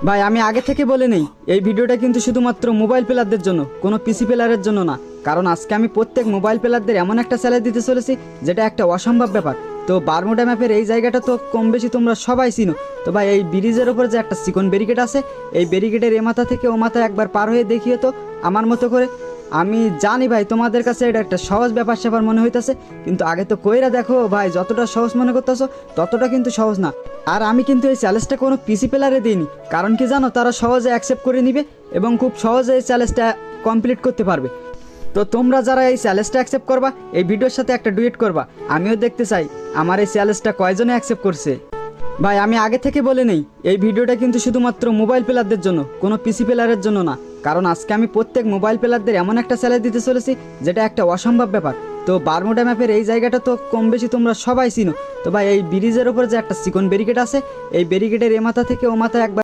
ভাই আমি আগে থেকে বলে নেই, এই ভিডিওটা কিন্তু শুধুমাত্র মোবাইল প্লেয়ারদের জন্য, কোনো পিসি প্লেয়ারের জন্য না। কারণ আজকে আমি প্রত্যেক মোবাইল প্লেয়ারদের এমন একটা চ্যালেঞ্জ দিতে চলেছি যেটা একটা অসম্ভব ব্যাপার। তো বারমুডা ম্যাপের এই জায়গাটা তো কম বেশি তোমরা সবাই চিনো। তো ভাই এই ব্রিজের ওপর যে একটা চিকন ব্যারিকেড আছে, এই ব্যারিকেডের এ মাথা থেকে ও মাথা একবার পার হয়ে দেখিয়ে তো আমার মতো করে। আমি জানি ভাই তোমাদের কাছে এটা একটা সহজ ব্যাপার স্যাপার মনে হইতেছে, কিন্তু আগে তো কইরা দেখো ভাই, যতটা সহজ মনে করতেছো ততটা কিন্তু সহজ না। আর আমি কিন্তু এই চ্যালেঞ্জটা কোনো পিসি প্লেয়ারে দিইনি, কারণ কি জানো, তারা সহজে অ্যাকসেপ্ট করে নিবে এবং খুব সহজে এই চ্যালেঞ্জটা কমপ্লিট করতে পারবে। তো তোমরা যারা এই চ্যালেঞ্জটা অ্যাকসেপ্ট করবা, এই ভিডিওর সাথে একটা ডুয়েট করবা, আমিও দেখতে চাই আমার এই চ্যালেঞ্জটা কয়জনে অ্যাকসেপ্ট করছে। ভাই আমি আগে থেকে বলে নেই, এই ভিডিওটা কিন্তু শুধুমাত্র মোবাইল প্লেয়ারদের জন্য, কোনো পিসি প্লেয়ারের জন্য না। কারণ আজকে আমি প্রত্যেক মোবাইল প্লেয়ারদের এমন একটা চ্যালেঞ্জ দিতে চলেছি যেটা একটা অসম্ভব ব্যাপার। তো বারমুডা ম্যাপের এই জায়গাটা তো কম বেশি তোমরা সবাই চিনো। তো ভাই এই ব্রিজের ওপর যে একটা চিকন ব্যারিকেড আছে, এই ব্যারিকেডের এ মাথা থেকে ও মাথা একবার